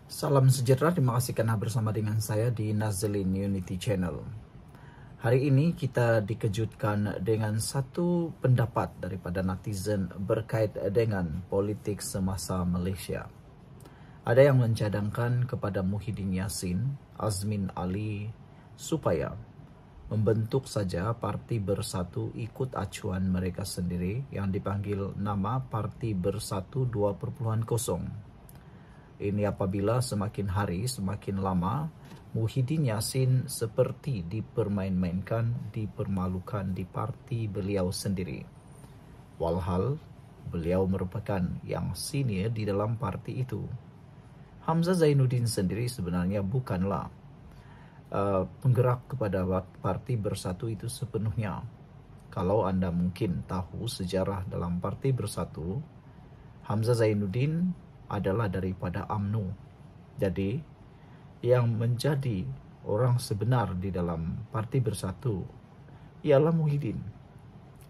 Salam sejahtera, terima kasih karena bersama dengan saya di Nazlin Unity Channel. Hari ini kita dikejutkan dengan satu pendapat daripada netizen berkait dengan politik semasa Malaysia. Ada yang mencadangkan kepada Muhyiddin Yassin, Azmin Ali supaya membentuk saja Parti Bersatu ikut acuan mereka sendiri yang dipanggil nama Parti Bersatu 2.0. Ini apabila semakin hari, semakin lama, Muhyiddin Yassin seperti dipermain-mainkan, dipermalukan di parti beliau sendiri. Walhal, beliau merupakan yang senior di dalam parti itu. Hamzah Zainuddin sendiri sebenarnya bukanlah penggerak kepada Parti Bersatu itu sepenuhnya. Kalau anda mungkin tahu sejarah dalam Parti Bersatu, Hamzah Zainuddin adalah daripada UMNO. Jadi, yang menjadi orang sebenar di dalam Parti Bersatu ialah Muhyiddin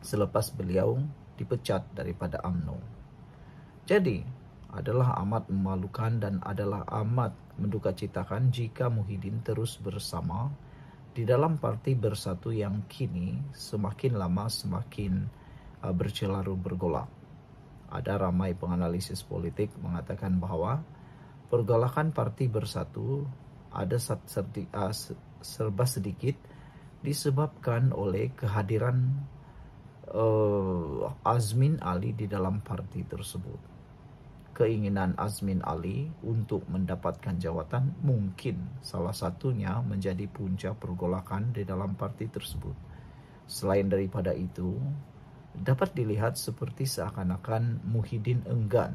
selepas beliau dipecat daripada UMNO. Jadi, adalah amat memalukan dan adalah amat mendukacitakan jika Muhyiddin terus bersama di dalam Parti Bersatu yang kini semakin lama semakin bercelaru bergolak. Ada ramai penganalisis politik mengatakan bahawa pergolakan Parti Bersatu ada serba sedikit disebabkan oleh kehadiran Azmin Ali di dalam parti tersebut. Keinginan Azmin Ali untuk mendapatkan jawatan mungkin salah satunya menjadi punca pergolakan di dalam parti tersebut. Selain daripada itu, dapat dilihat seperti seakan-akan Muhyiddin enggan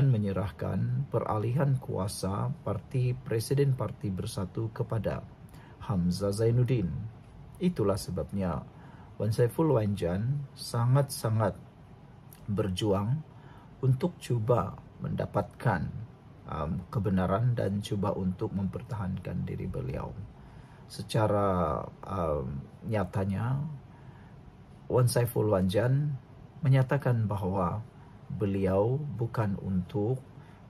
menyerahkan peralihan kuasa Presiden Parti Bersatu kepada Hamzah Zainuddin. Itulah sebabnya Wan Saiful Wanjan sangat-sangat berjuang untuk cuba mendapatkan kebenaran dan cuba untuk mempertahankan diri beliau. Secara nyatanya, Wan Saiful Wanjan menyatakan bahawa beliau bukan untuk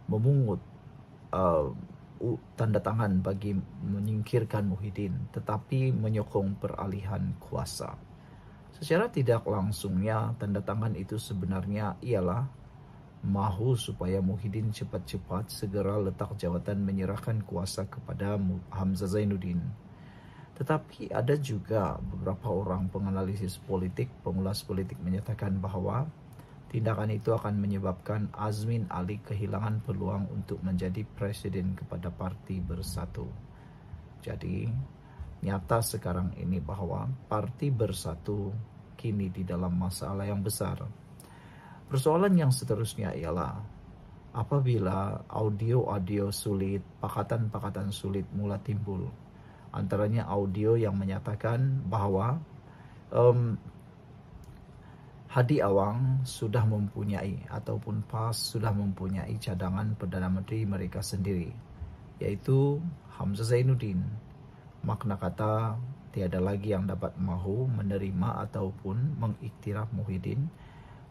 memungut tanda tangan bagi menyingkirkan Muhyiddin, tetapi menyokong peralihan kuasa. Secara tidak langsungnya, tanda tangan itu sebenarnya ialah mahu supaya Muhyiddin cepat-cepat segera letak jawatan menyerahkan kuasa kepada Hamzah Zainuddin. Tetapi ada juga beberapa orang penganalisis politik, pengulas politik menyatakan bahawa tindakan itu akan menyebabkan Azmin Ali kehilangan peluang untuk menjadi presiden kepada Parti Bersatu. Jadi, nyata sekarang ini bahawa Parti Bersatu kini di dalam masalah yang besar. Persoalan yang seterusnya ialah apabila audio-audio sulit, pakatan-pakatan sulit mula timbul. Antaranya audio yang menyatakan bahawa Hadi Awang sudah mempunyai ataupun PAS sudah mempunyai cadangan Perdana Menteri mereka sendiri, yaitu Hamzah Zainuddin. Makna kata tiada lagi yang dapat mahu menerima ataupun mengiktiraf Muhyiddin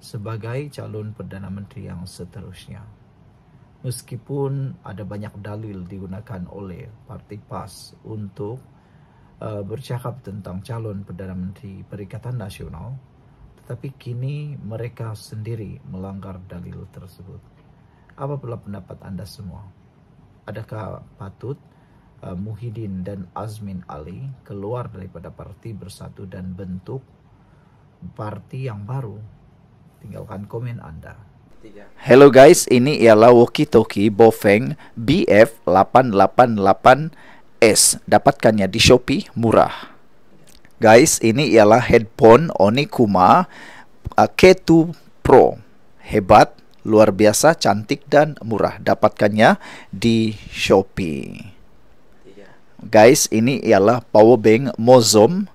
sebagai calon Perdana Menteri yang seterusnya. Meskipun ada banyak dalil digunakan oleh Parti PAS untuk bercakap tentang calon Perdana Menteri Perikatan Nasional, tetapi kini mereka sendiri melanggar dalil tersebut. Apa pula pendapat anda semua? Adakah patut Muhyiddin dan Azmin Ali keluar daripada Parti Bersatu dan bentuk parti yang baru? Tinggalkan komen anda. Hello guys, ini ialah walkie-talkie Bofeng BF888S. Dapatkannya di Shopee, murah. Guys, ini ialah headphone Onikuma K2 Pro. Hebat, luar biasa, cantik dan murah. Dapatkannya di Shopee. Guys, ini ialah powerbank Mozom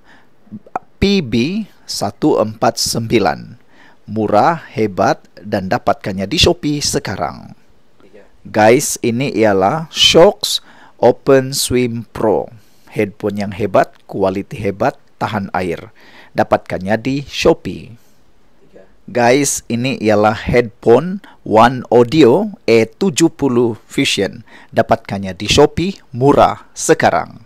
PB149. Murah, hebat, dan dapatkannya di Shopee sekarang. Guys, ini ialah Shokz Open Swim Pro. Headphone yang hebat, kualiti hebat, tahan air. Dapatkannya di Shopee. Guys, ini ialah headphone One Audio E70 Fusion. Dapatkannya di Shopee, murah sekarang.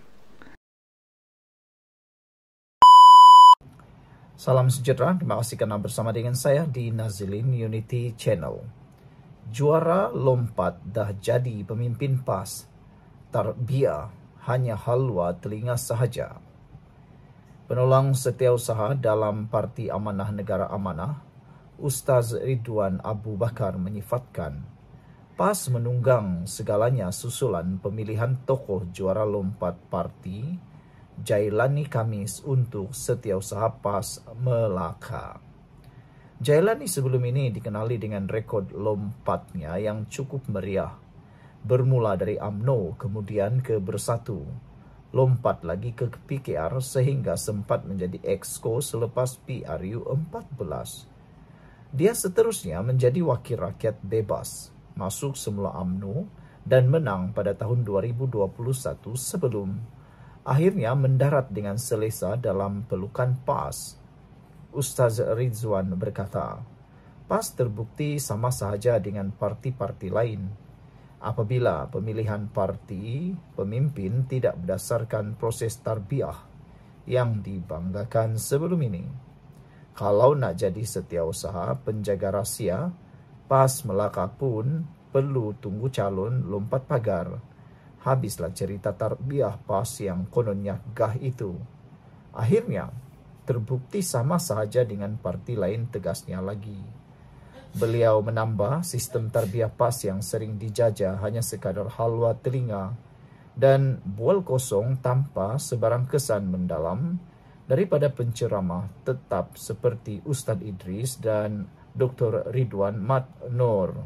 Salam sejahtera, terima kasih karena bersama dengan saya di Nazilin Unity Channel. Juara lompat dah jadi pemimpin PAS. Tarbiyah hanya halwa telinga sahaja. Penolong setiausaha dalam Parti Amanah Negara Amanah, Ustaz Ridwan Abu Bakar menyifatkan, PAS menunggang segalanya susulan pemilihan tokoh juara lompat parti Jailani Khamis untuk setiausaha PAS Melaka. Jailani sebelum ini dikenali dengan rekod lompatnya yang cukup meriah. Bermula dari UMNO, kemudian ke Bersatu, lompat lagi ke PKR sehingga sempat menjadi exco selepas PRU 14. Dia seterusnya menjadi wakil rakyat bebas, masuk semula UMNO dan menang pada tahun 2021 sebelum akhirnya mendarat dengan selesa dalam pelukan PAS. Ustaz Ridwan berkata, PAS terbukti sama sahaja dengan parti-parti lain. Apabila pemilihan parti pemimpin tidak berdasarkan proses tarbiyah yang dibanggakan sebelum ini. Kalau nak jadi setiausaha penjaga rahsia, PAS Melaka pun perlu tunggu calon lompat pagar. Habislah cerita tarbiyah PAS yang kononnya gah itu. Akhirnya, terbukti sama sahaja dengan parti lain, tegasnya lagi. Beliau menambah sistem tarbiyah PAS yang sering dijajah hanya sekadar halwa telinga dan bual kosong tanpa sebarang kesan mendalam daripada penceramah tetap seperti Ustaz Idris dan Dr. Ridwan Mat Nur.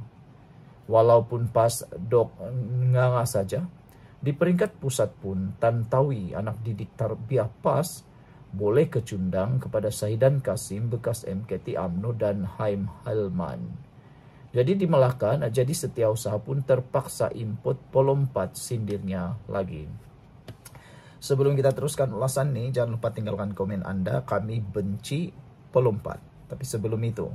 Walaupun PAS dok nganga saja, di peringkat pusat pun Tantawi, anak didik tarbiyah PAS, boleh kecundang kepada Sahidan Kasim bekas MKT UMNO dan Haim Halman. Jadi di Melaka nak jadi setiausaha pun terpaksa import pelompat, sindirnya lagi. Sebelum kita teruskan ulasan ini, jangan lupa tinggalkan komen Anda. Kami benci pelompat. Tapi sebelum itu,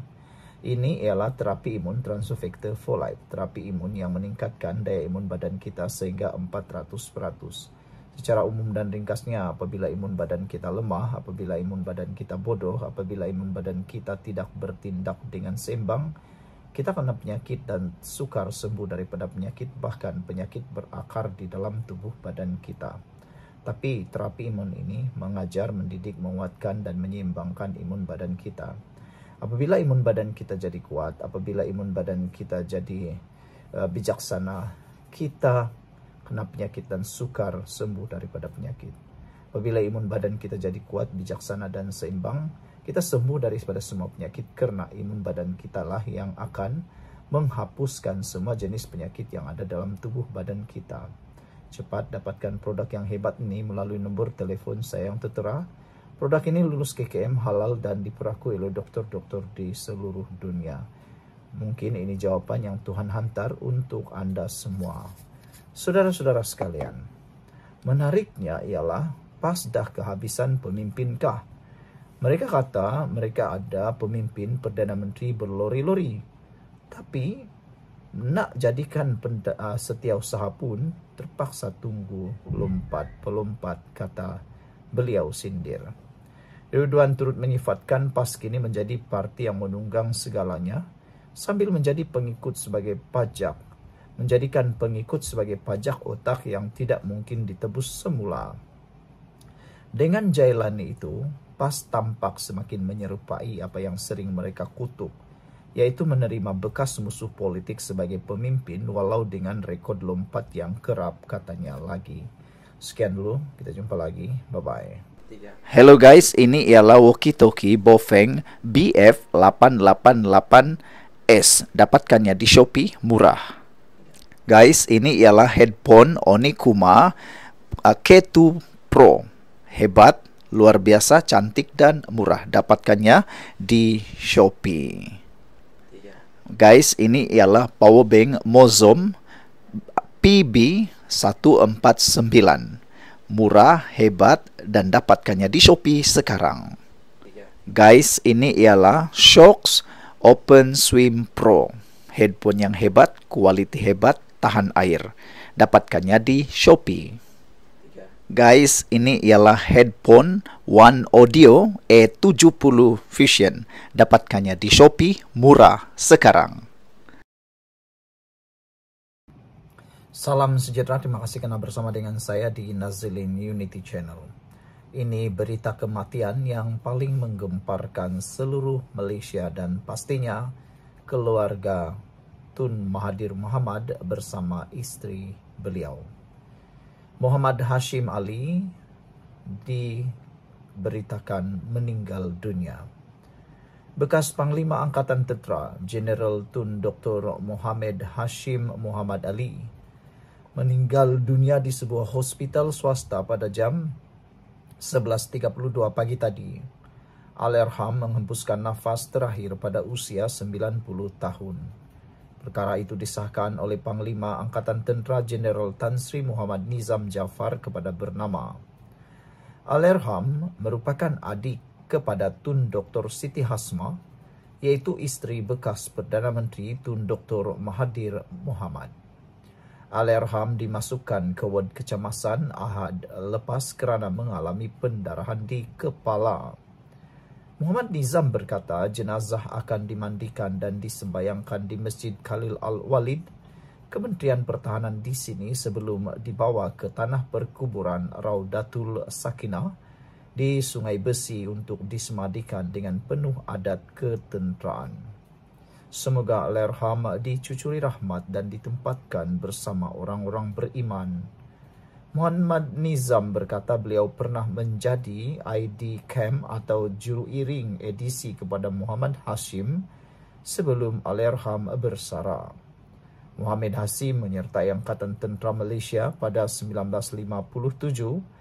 ini ialah terapi imun Transofector for Life. Terapi imun yang meningkatkan daya imun badan kita sehingga 400%. Secara umum dan ringkasnya, apabila imun badan kita lemah, apabila imun badan kita bodoh, apabila imun badan kita tidak bertindak dengan seimbang, kita kena penyakit dan sukar sembuh daripada penyakit, bahkan penyakit berakar di dalam tubuh badan kita. Tapi terapi imun ini mengajar, mendidik, menguatkan dan menyeimbangkan imun badan kita. Apabila imun badan kita jadi kuat, apabila imun badan kita jadi bijaksana, kita kena penyakit dan sukar sembuh daripada penyakit. Apabila imun badan kita jadi kuat, bijaksana dan seimbang, kita sembuh daripada semua penyakit kerana imun badan kita lah yang akan menghapuskan semua jenis penyakit yang ada dalam tubuh badan kita. Cepat dapatkan produk yang hebat ini melalui nombor telefon saya yang tertera. Produk ini lulus KKM, halal dan diperakui oleh doktor-doktor di seluruh dunia. Mungkin ini jawapan yang Tuhan hantar untuk Anda semua. Saudara-saudara sekalian, menariknya ialah PAS dah kehabisan pemimpinkah? Mereka kata mereka ada pemimpin Perdana Menteri berlori-lori. Tapi nak jadikan setiausaha pun terpaksa tunggu pelompat, kata beliau sindir. Ridwan turut menyifatkan PAS kini menjadi parti yang menunggang segalanya sambil menjadi pengikut sebagai pajak, menjadikan pengikut sebagai pajak otak yang tidak mungkin ditebus semula. Dengan Jailani itu, PAS tampak semakin menyerupai apa yang sering mereka kutuk, yaitu menerima bekas musuh politik sebagai pemimpin walau dengan rekod lompat yang kerap, katanya lagi. Sekian dulu, kita jumpa lagi. Bye-bye. Hello guys, ini ialah walkie-talkie Bofeng BF888S. Dapatkannya di Shopee, murah. Guys, ini ialah headphone Onikuma K2 Pro. Hebat, luar biasa, cantik dan murah. Dapatkannya di Shopee. Guys, ini ialah powerbank Mozom PB149. Murah, hebat dan dapatkannya di Shopee sekarang. Guys, ini ialah Shocks Open Swim Pro. Headphone yang hebat, kualiti hebat, tahan air. Dapatkannya di Shopee. Guys, ini ialah headphone One Audio E70 Fusion. Dapatkannya di Shopee, murah sekarang. Salam sejahtera, terima kasih karena bersama dengan saya di Nazilin Unity Channel. Ini berita kematian yang paling menggemparkan seluruh Malaysia dan pastinya keluarga Tun Mahathir Mohamad bersama istri beliau. Muhammad Hashim Ali diberitakan meninggal dunia. Bekas Panglima Angkatan Tentera Jeneral Tun Dr. Mohamed Hashim Muhammad Ali meninggal dunia di sebuah hospital swasta pada jam 11.32 pagi tadi. Allahyarham menghembuskan nafas terakhir pada usia 90 tahun. Perkara itu disahkan oleh Panglima Angkatan Tentera Jeneral Tan Sri Muhammad Nizam Jaafar kepada bernama. Allahyarham merupakan adik kepada Tun Dr. Siti Hasma, yaitu isteri bekas Perdana Menteri Tun Dr. Mahathir Mohamad. Allahyarham dimasukkan ke ward kecemasan Ahad lepas kerana mengalami pendarahan di kepala. Muhammad Nizam berkata jenazah akan dimandikan dan disembayangkan di Masjid Khalil Al-Walid, Kementerian Pertahanan di sini sebelum dibawa ke tanah perkuburan Raudatul Sakinah di Sungai Besi untuk disemadikan dengan penuh adat ketenteraan. Semoga Allahyarham dicucuri rahmat dan ditempatkan bersama orang-orang beriman. Muhammad Nizam berkata beliau pernah menjadi ID Camp atau juru iring edisi kepada Muhammad Hashim sebelum Allahyarham bersara. Muhammad Hashim menyertai Angkatan Tentera Malaysia pada 1957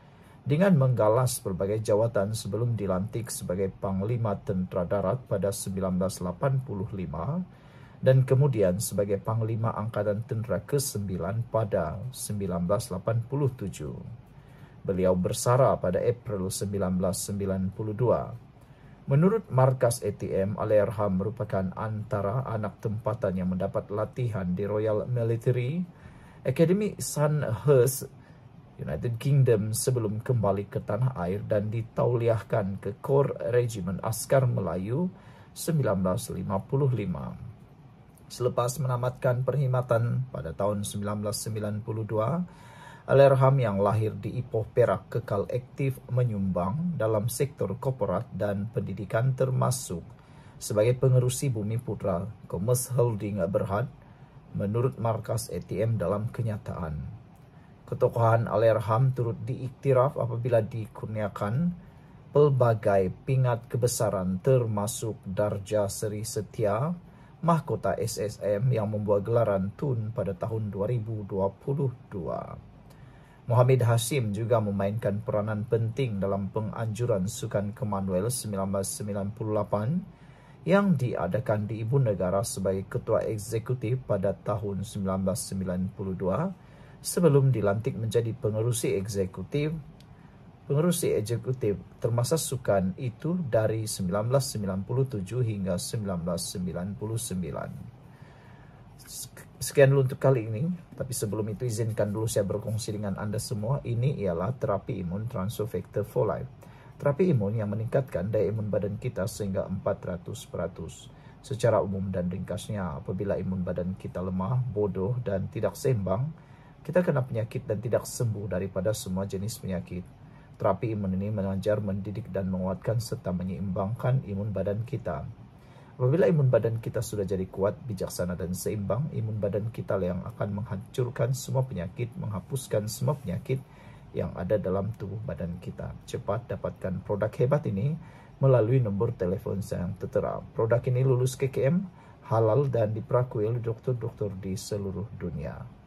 dengan menggalas berbagai jawatan sebelum dilantik sebagai Panglima Tentera Darat pada 1985 dan kemudian sebagai Panglima Angkatan Tentera ke-9 pada 1987. Beliau bersara pada April 1992. Menurut markas ATM, Allahyarham merupakan antara anak tempatan yang mendapat latihan di Royal Military Academy Sandhurst, United Kingdom sebelum kembali ke tanah air dan ditauliahkan ke Kor Regimen Askar Melayu 1955. Selepas menamatkan perkhidmatan pada tahun 1992, Allahyarham yang lahir di Ipoh, Perak kekal aktif menyumbang dalam sektor korporat dan pendidikan termasuk sebagai pengerusi Bumi Putra Commerce Holding Berhad menurut markas ATM dalam kenyataan. Ketokohan Allahyarham turut diiktiraf apabila dikurniakan pelbagai pingat kebesaran termasuk Darjah Seri Setia, Mahkota SSM yang membuat gelaran Tun pada tahun 2022. Muhammad Hashim juga memainkan peranan penting dalam penganjuran Sukan Commonwealth 1998 yang diadakan di Ibu Negara sebagai Ketua Eksekutif pada tahun 1992 sebelum dilantik menjadi pengerusi eksekutif. Pengerusi eksekutif termasa sukan itu dari 1997 hingga 1999. Sekian dulu untuk kali ini, tapi sebelum itu izinkan dulu saya berkongsi dengan Anda semua. Ini ialah terapi imun Transfer Factor for Life. Terapi imun yang meningkatkan daya imun badan kita sehingga 400%. Secara umum dan ringkasnya, apabila imun badan kita lemah, bodoh dan tidak seimbang, kita kena penyakit dan tidak sembuh daripada semua jenis penyakit. Terapi imun ini mengajar, mendidik dan menguatkan serta menyeimbangkan imun badan kita. Apabila imun badan kita sudah jadi kuat, bijaksana dan seimbang, imun badan kita yang akan menghancurkan semua penyakit, menghapuskan semua penyakit yang ada dalam tubuh badan kita. Cepat dapatkan produk hebat ini melalui nombor telefon saya yang tertera. Produk ini lulus KKM, halal dan diperakui oleh dokter-dokter di seluruh dunia.